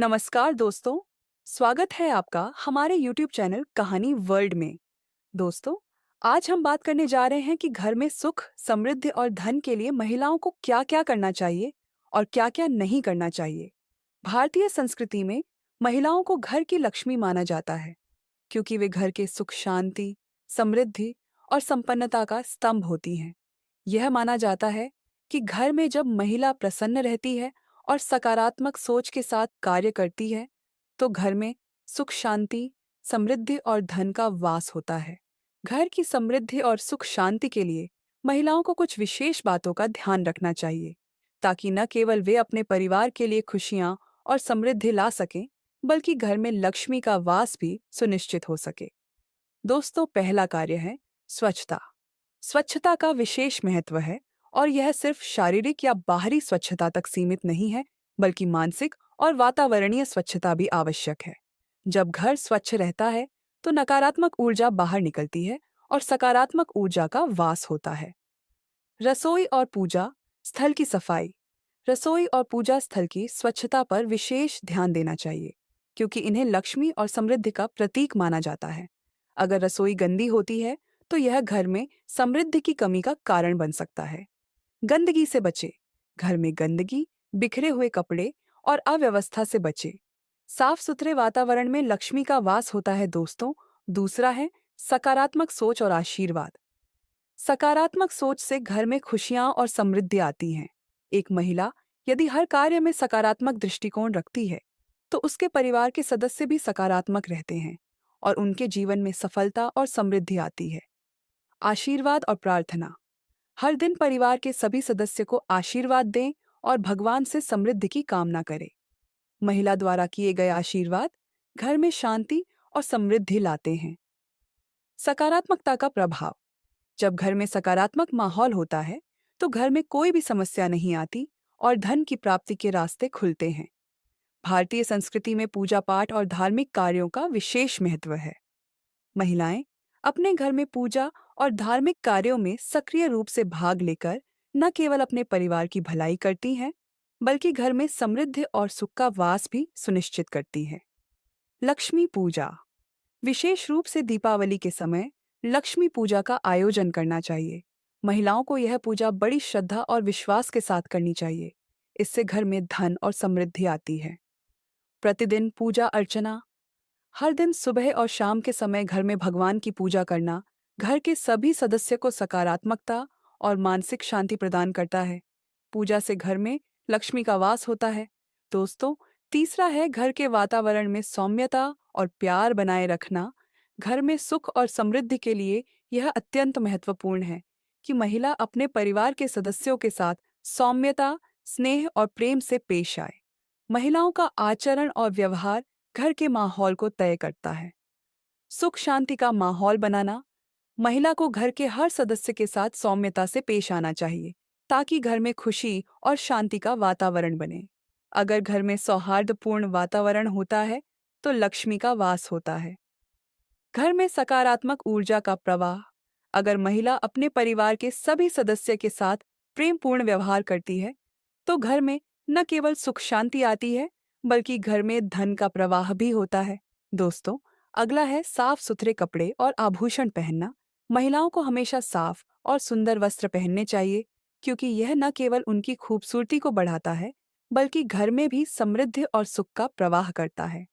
नमस्कार दोस्तों। स्वागत है आपका हमारे YouTube चैनल कहानी वर्ल्ड में। दोस्तों, आज हम बात करने जा रहे हैं कि घर में सुख, समृद्धि और धन के लिए महिलाओं को क्या-क्या करना चाहिए और क्या-क्या नहीं करना चाहिए। भारतीय संस्कृति में महिलाओं को घर की लक्ष्मी माना जाता है, क्योंकि वे घर के सुख, शांति, समृद्धि और संपन्नता का स्तंभ होती हैं। यह माना जाता है कि घर में जब महिला प्रसन्न रहती है और सकारात्मक सोच के साथ कार्य करती है, तो घर में सुख, शांति, समृद्धि और धन का वास होता है। घर की समृद्धि और सुख शांति के लिए महिलाओं को कुछ विशेष बातों का ध्यान रखना चाहिए, ताकि न केवल वे अपने परिवार के लिए खुशियां और समृद्धि ला सकें, बल्कि घर में लक्ष्मी का वास भी सुनिश्चित हो सके। दोस्तों, पहला कार्य है स्वच्छता। स्वच्छता का विशेष महत्व है और यह सिर्फ शारीरिक या बाहरी स्वच्छता तक सीमित नहीं है, बल्कि मानसिक और वातावरणीय स्वच्छता भी आवश्यक है। जब घर स्वच्छ रहता है, तो नकारात्मक ऊर्जा बाहर निकलती है और सकारात्मक ऊर्जा का वास होता है। रसोई और पूजा स्थल की सफाई। रसोई और पूजा स्थल की स्वच्छता पर विशेष ध्यान देना चाहिए, क्योंकि इन्हें लक्ष्मी और समृद्धि का प्रतीक माना जाता है। अगर रसोई गंदी होती है, तो यह घर में समृद्धि की कमी का कारण बन सकता है। गंदगी से बचे। घर में गंदगी, बिखरे हुए कपड़े और अव्यवस्था से बचे। साफ सुथरे वातावरण में लक्ष्मी का वास होता है दोस्तों। दूसरा है सकारात्मक सोच और आशीर्वाद। सकारात्मक सोच से घर में खुशियां और समृद्धि आती हैं। एक महिला यदि हर कार्य में सकारात्मक दृष्टिकोण रखती है, तो उसके परिवार के सदस्य भी सकारात्मक रहते हैं और उनके जीवन में सफलता और समृद्धि आती है। आशीर्वाद और प्रार्थना। हर दिन परिवार के सभी सदस्य को आशीर्वाद दें और भगवान से समृद्धि की कामना करें। महिला द्वारा किए गए आशीर्वाद घर में शांति और समृद्धि लाते हैं। सकारात्मकता का प्रभाव। जब घर में सकारात्मक माहौल होता है, तो घर में कोई भी समस्या नहीं आती और धन की प्राप्ति के रास्ते खुलते हैं। भारतीय संस्कृति में पूजा पाठ और धार्मिक कार्यों का विशेष महत्व है। महिलाएं अपने घर में पूजा और धार्मिक कार्यों में सक्रिय रूप से भाग लेकर न केवल अपने परिवार की भलाई करती हैं, बल्कि घर में समृद्धि और सुख का वास भी सुनिश्चित करती हैं। लक्ष्मी पूजा। विशेष रूप से दीपावली के समय लक्ष्मी पूजा का आयोजन करना चाहिए। महिलाओं को यह पूजा बड़ी श्रद्धा और विश्वास के साथ करनी चाहिए। इससे घर में धन और समृद्धि आती है। प्रतिदिन पूजा अर्चना। हर दिन सुबह और शाम के समय घर में भगवान की पूजा करना घर के सभी सदस्य को सकारात्मकता और मानसिक शांति प्रदान करता है। पूजा से घर में लक्ष्मी का वास होता है। दोस्तों, तीसरा है घर के वातावरण में सौम्यता और प्यार बनाए रखना। घर में सुख और समृद्धि के लिए यह अत्यंत महत्वपूर्ण है कि महिला अपने परिवार के सदस्यों के साथ सौम्यता, स्नेह और प्रेम से पेश आए। महिलाओं का आचरण और व्यवहार घर के माहौल को तय करता है। सुख शांति का माहौल बनाना। महिला को घर के हर सदस्य के साथ सौम्यता से पेश आना चाहिए, ताकि घर में खुशी और शांति का वातावरण बने। अगर घर में सौहार्दपूर्ण वातावरण होता है, तो लक्ष्मी का वास होता है। घर में सकारात्मक ऊर्जा का प्रवाह। अगर महिला अपने परिवार के सभी सदस्य के साथ प्रेमपूर्ण व्यवहार करती है, तो घर में न केवल सुख शांति आती है, बल्कि घर में धन का प्रवाह भी होता है। दोस्तों, अगला है साफ सुथरे कपड़े और आभूषण पहनना। महिलाओं को हमेशा साफ और सुंदर वस्त्र पहनने चाहिए, क्योंकि यह न केवल उनकी खूबसूरती को बढ़ाता है, बल्कि घर में भी समृद्धि और सुख का प्रवाह करता है।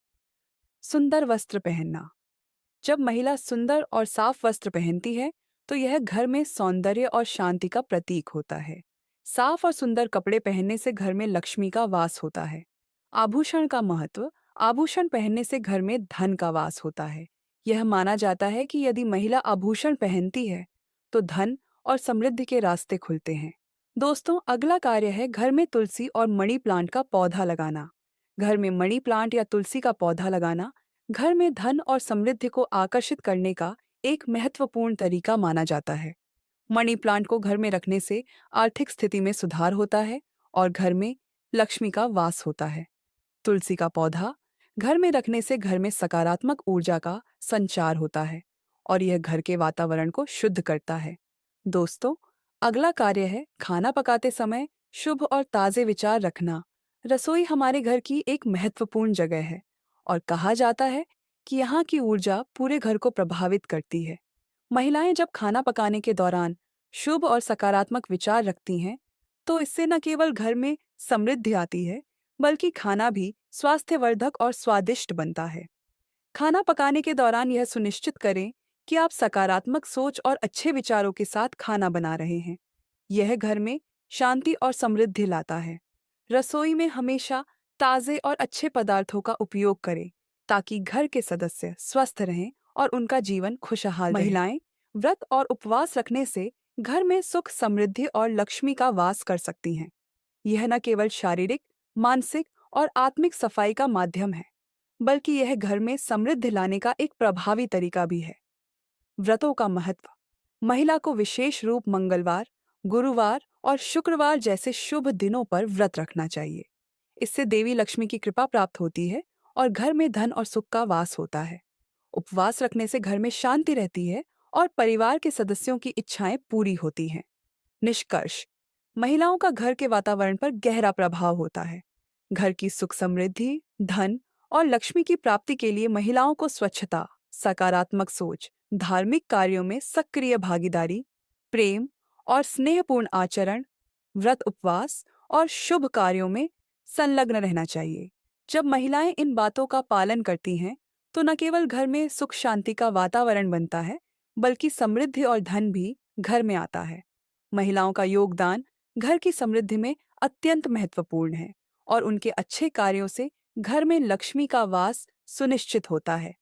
सुंदर वस्त्र पहनना। जब महिला सुंदर और साफ वस्त्र पहनती है, तो यह घर में सौंदर्य और शांति का प्रतीक होता है। साफ और सुंदर कपड़े पहनने से घर में लक्ष्मी का वास होता है। आभूषण का महत्व। आभूषण पहनने से घर में धन का वास होता है। यह माना जाता है कि यदि महिला आभूषण पहनती है, तो धन और समृद्धि के रास्ते खुलते हैं। दोस्तों, अगला कार्य है घर में तुलसी और मनी प्लांट का पौधा लगाना। घर में मनी प्लांट या तुलसी का पौधा लगाना घर में धन और समृद्धि को आकर्षित करने का एक महत्वपूर्ण तरीका माना जाता है। मनी प्लांट को घर में रखने से आर्थिक स्थिति में सुधार होता है और घर में लक्ष्मी का वास होता है। तुलसी का पौधा घर में रखने से घर में सकारात्मक ऊर्जा का संचार होता है और यह घर के वातावरण को शुद्ध करता है। दोस्तों, अगला कार्य है खाना पकाते समय शुभ और ताजे विचार रखना। रसोई हमारे घर की एक महत्वपूर्ण जगह है और कहा जाता है कि यहाँ की ऊर्जा पूरे घर को प्रभावित करती है। महिलाएं जब खाना पकाने के दौरान शुभ और सकारात्मक विचार रखती हैं, तो इससे न केवल घर में समृद्धि आती है, बल्कि खाना भी स्वास्थ्यवर्धक और स्वादिष्ट बनता है। खाना पकाने के दौरान यह सुनिश्चित करें कि आप सकारात्मक सोच और अच्छे विचारों के साथ खाना बना रहे हैं। यह घर में शांति और समृद्धि लाता है। रसोई में हमेशा ताज़े और अच्छे पदार्थों का उपयोग करें ताकि घर के सदस्य स्वस्थ रहें और उनका जीवन खुशहाल रहे। महिलाएं व्रत और उपवास रखने से घर में सुख, समृद्धि और लक्ष्मी का वास कर सकती हैं। यह न केवल शारीरिक, मानसिक और आत्मिक सफाई का माध्यम है, बल्कि यह घर में समृद्धि लाने का एक प्रभावी तरीका भी है। व्रतों का महत्व। महिला को विशेष रूप मंगलवार, गुरुवार और शुक्रवार जैसे शुभ दिनों पर व्रत रखना चाहिए। इससे देवी लक्ष्मी की कृपा प्राप्त होती है और घर में धन और सुख का वास होता है। उपवास रखने से घर में शांति रहती है और परिवार के सदस्यों की इच्छाएं पूरी होती हैं। निष्कर्ष। महिलाओं का घर के वातावरण पर गहरा प्रभाव होता है। घर की सुख, समृद्धि, धन और लक्ष्मी की प्राप्ति के लिए महिलाओं को स्वच्छता, सकारात्मक सोच, धार्मिक कार्यों में सक्रिय भागीदारी, प्रेम और स्नेहपूर्ण आचरण, व्रत, उपवास और शुभ कार्यों में संलग्न रहना चाहिए। जब महिलाएं इन बातों का पालन करती हैं, तो न केवल घर में सुख शांति का वातावरण बनता है, बल्कि समृद्धि और धन भी घर में आता है। महिलाओं का योगदान घर की समृद्धि में अत्यंत महत्वपूर्ण है और उनके अच्छे कार्यों से घर में लक्ष्मी का वास सुनिश्चित होता है।